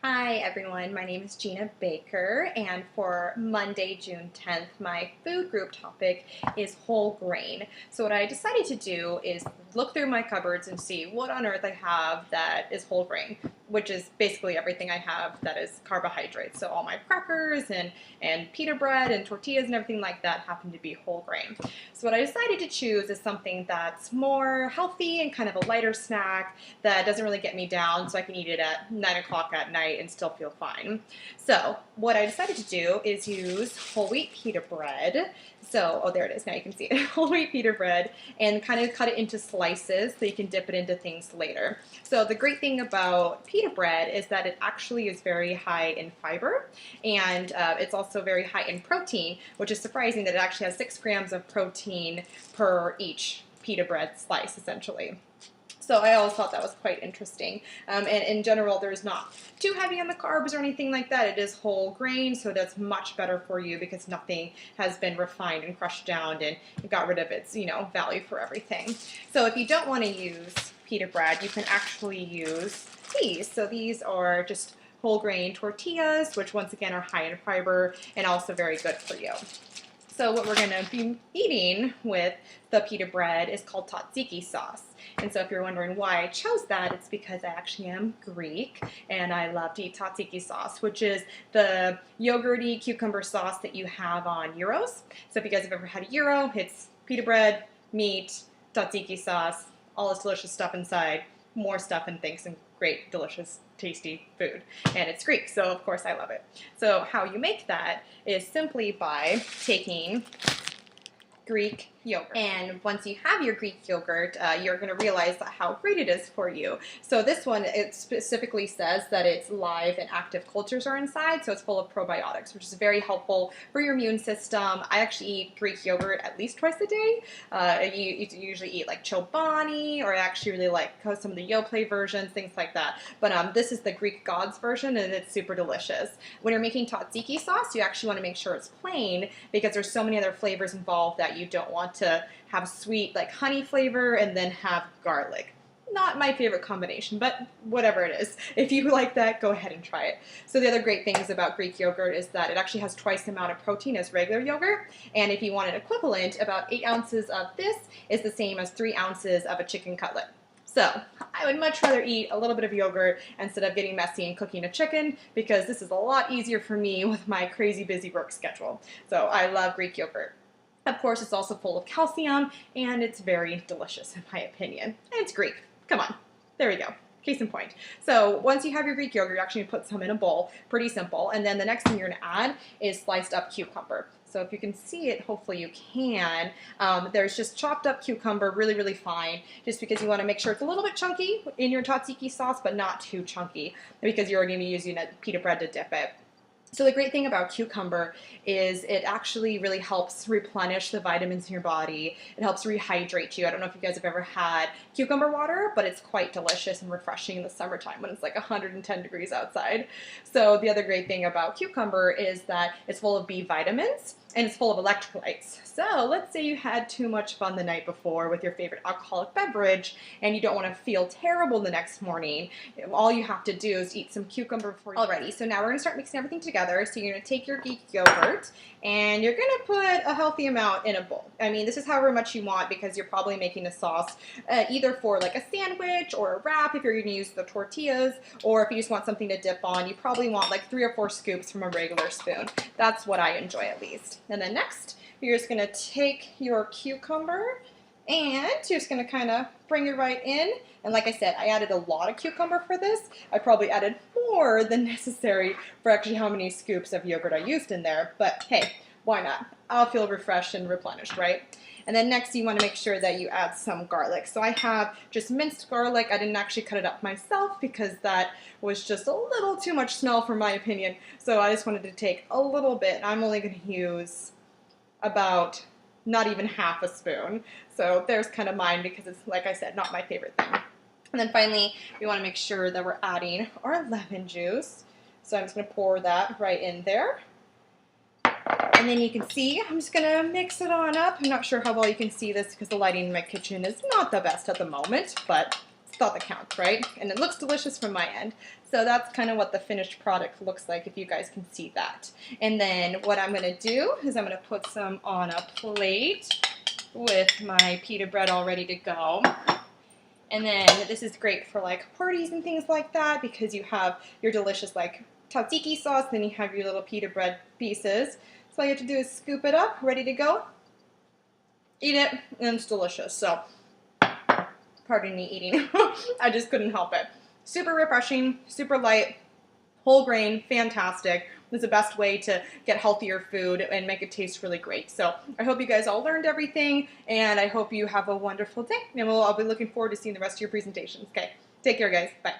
Hi everyone, my name is Gina Baker, and for Monday, June 10th, my food group topic is whole grain. So what I decided to do is look through my cupboards and see what on earth I have that is whole grain, which is basically everything I have that is carbohydrates. So all my crackers and pita bread and tortillas and everything like that happen to be whole grain. So what I decided to choose is something that's more healthy and kind of a lighter snack that doesn't really get me down, so I can eat it at 9 o'clock at night and still feel fine. So what I decided to do is use whole wheat pita bread. So, oh, there it is. Now you can see it. Whole wheat pita bread, and kind of cut it into slices so you can dip it into things later. So the great thing about pita bread is that it actually is very high in fiber, and it's also very high in protein, which is surprising that it actually has 6 grams of protein per each pita bread slice, essentially. So I always thought that was quite interesting. And in general, there's not too heavy on the carbs or anything like that. It is whole grain, so that's much better for you because nothing has been refined and crushed down and got rid of its, value for everything. So if you don't want to use pita bread, you can actually use these. So these are just whole grain tortillas, which once again are high in fiber and also very good for you. So what we're going to be eating with the pita bread is called tzatziki sauce. And so if you're wondering why I chose that, it's because I actually am Greek and I love to eat tzatziki sauce, which is the yogurty cucumber sauce that you have on gyros. So if you guys have ever had a gyro, it's pita bread, meat, tzatziki sauce, all this delicious stuff inside, more stuff and things, and great, delicious, tasty food. And it's Greek, so of course I love it. So how you make that is simply by taking Greek yogurt. And once you have your Greek yogurt, you're going to realize how great it is for you. So this one, it specifically says that it's live and active cultures are inside, so it's full of probiotics, which is very helpful for your immune system. I actually eat Greek yogurt at least twice a day. You usually eat like Chobani, or I actually really like some of the Yoplait versions, things like that. But this is the Greek gods version, and it's super delicious. When you're making tzatziki sauce, you actually want to make sure it's plain because there's so many other flavors involved that you don't want to have sweet like honey flavor and then have garlic. Not my favorite combination, but whatever it is. If you like that, go ahead and try it. So the other great things about Greek yogurt is that it actually has twice the amount of protein as regular yogurt. And if you want an equivalent, about 8 ounces of this is the same as 3 ounces of a chicken cutlet. So I would much rather eat a little bit of yogurt instead of getting messy and cooking a chicken, because this is a lot easier for me with my crazy busy work schedule. So I love Greek yogurt. Of course, it's also full of calcium, and it's very delicious in my opinion. And it's Greek. Come on. There we go. Case in point. So once you have your Greek yogurt, you're actually going to put some in a bowl. Pretty simple. And then the next thing you're going to add is sliced up cucumber. So if you can see it, hopefully you can. There's just chopped up cucumber, really, really fine, just because you want to make sure it's a little bit chunky in your tzatziki sauce, but not too chunky, because you're going to be using a pita bread to dip it. So the great thing about cucumber is it actually really helps replenish the vitamins in your body. It helps rehydrate you. I don't know if you guys have ever had cucumber water, but it's quite delicious and refreshing in the summertime when it's like 110 degrees outside. So the other great thing about cucumber is that it's full of B vitamins and it's full of electrolytes. So let's say you had too much fun the night before with your favorite alcoholic beverage and you don't want to feel terrible the next morning. All you have to do is eat some cucumber before you already. So now we're going to start mixing everything together. So you're going to take your Greek yogurt and you're going to put a healthy amount in a bowl. I mean, this is however much you want because you're probably making a sauce either for like a sandwich or a wrap if you're going to use the tortillas, or if you just want something to dip on, you probably want like 3 or 4 scoops from a regular spoon. That's what I enjoy at least. And then next, you're just going to take your cucumber and you're just going to kind of bring it right in. And like I said, I added a lot of cucumber for this. I probably added more than necessary for actually how many scoops of yogurt I used in there. But hey, why not? I'll feel refreshed and replenished, right? And then next you want to make sure that you add some garlic. So I have just minced garlic. I didn't actually cut it up myself because that was just a little too much smell for my opinion. So I just wanted to take a little bit. I'm only going to use about not even half a spoon. So there's kind of mine because it's, like I said, not my favorite thing. And then finally, we want to make sure that we're adding our lemon juice. So I'm just going to pour that right in there. And then you can see, I'm just going to mix it on up. I'm not sure how well you can see this because the lighting in my kitchen is not the best at the moment, but thought that counts, right? And it looks delicious from my end. So that's kind of what the finished product looks like, if you guys can see that. And then what I'm gonna do is I'm gonna put some on a plate with my pita bread all ready to go. And then this is great for like parties and things like that, because you have your delicious like tzatziki sauce, then you have your little pita bread pieces. So all you have to do is scoop it up, ready to go, eat it, and it's delicious. So pardon me eating. I just couldn't help it. Super refreshing, super light, whole grain, fantastic. It's the best way to get healthier food and make it taste really great. So I hope you guys all learned everything, and I hope you have a wonderful day. And I'll be looking forward to seeing the rest of your presentations. Okay, take care, guys. Bye.